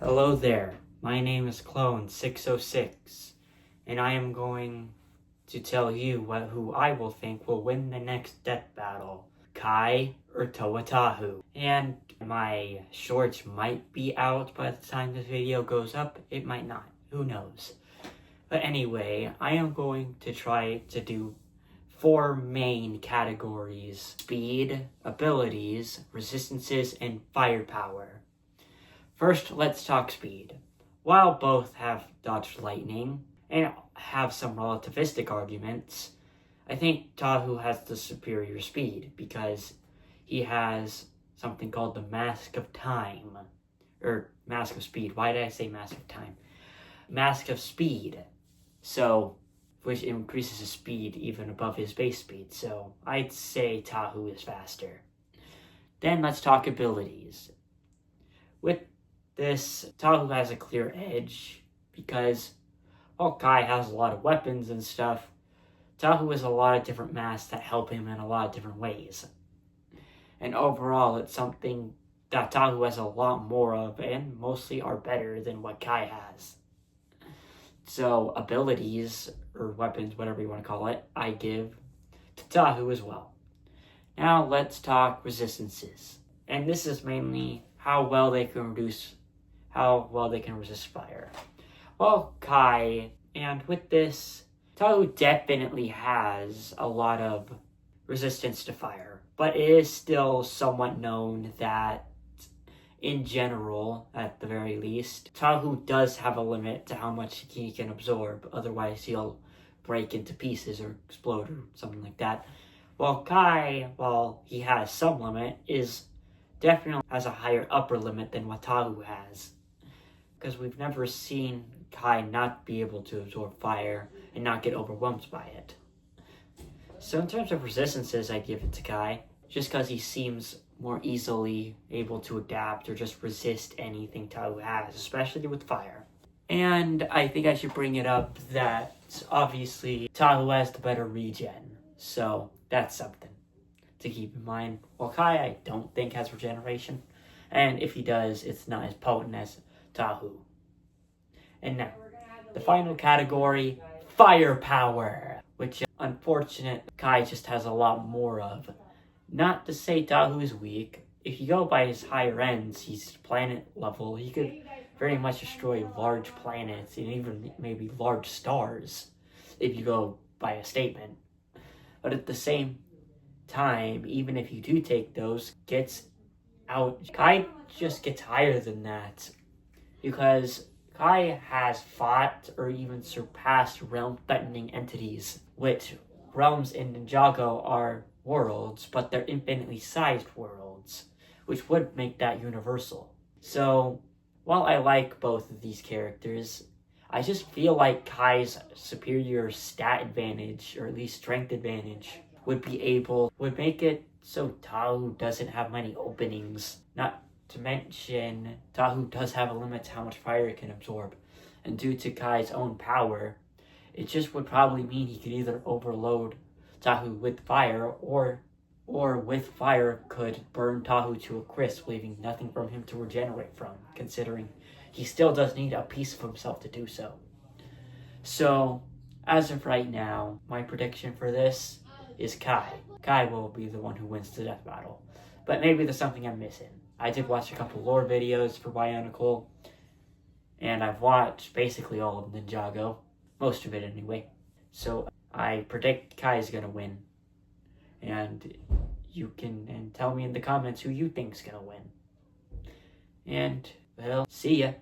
Hello there, my name is Clone606, and I am going to tell you who I will think will win the next death battle, Kai or Toa Tahu. And my shorts might be out by the time this video goes up, it might not, who knows. But anyway, I am going to try to do 4 main categories: speed, abilities, resistances, and firepower. First, let's talk speed. While both have dodged lightning and have some relativistic arguments, I think Tahu has the superior speed because he has something called the Mask of Time. Or Mask of Speed. Why did I say Mask of Time? Mask of Speed. So, which increases his speed even above his base speed. So, I'd say Tahu is faster. Then let's talk abilities. With this, Tahu has a clear edge because while Kai has a lot of weapons and stuff, Tahu has a lot of different masks that help him in a lot of different ways. And overall, it's something that Tahu has a lot more of and mostly are better than what Kai has. So abilities, or weapons, whatever you want to call it, I give to Tahu as well. Now let's talk resistances. And this is mainly how well they can resist fire. Well, Kai, and with this, Tahu definitely has a lot of resistance to fire, but it is still somewhat known that, in general, at the very least, Tahu does have a limit to how much he can absorb, otherwise he'll break into pieces or explode or something like that. While Kai, while he has some limit, definitely has a higher upper limit than what Tahu has. Because we've never seen Kai not be able to absorb fire and not get overwhelmed by it. So in terms of resistances, I give it to Kai, just because he seems more easily able to adapt or just resist anything Tahu has, especially with fire. And I think I should bring it up that, obviously, Tahu has the better regen, so that's something to keep in mind. While Kai, I don't think has regeneration, and if he does, it's not as potent as Tahu. And now, the final category, firepower, which unfortunate Kai just has a lot more of. Not to say Tahu is weak. If you go by his higher ends, he's planet level, he could very much destroy large planets and even maybe large stars, if you go by a statement. But at the same time, even if you do take those, Kai just gets higher than that. Because Kai has fought or even surpassed realm-threatening entities, which realms in Ninjago are worlds, but they're infinitely sized worlds, which would make that universal. So, while I like both of these characters, I just feel like Kai's superior stat advantage, or at least strength advantage, would make it so Tahu doesn't have many openings. Not to mention, Tahu does have a limit to how much fire it can absorb. And due to Kai's own power, it just would probably mean he could either overload Tahu with fire, or with fire could burn Tahu to a crisp, leaving nothing from him to regenerate from, considering he still does need a piece of himself to do so. So, as of right now, my prediction for this is Kai. Kai will be the one who wins the death battle. But maybe there's something I'm missing. I did watch a couple lore videos for Bionicle, and I've watched basically all of Ninjago. Most of it anyway. So I predict Kai is gonna win. And you can tell me in the comments who you think's gonna win. And, well, see ya.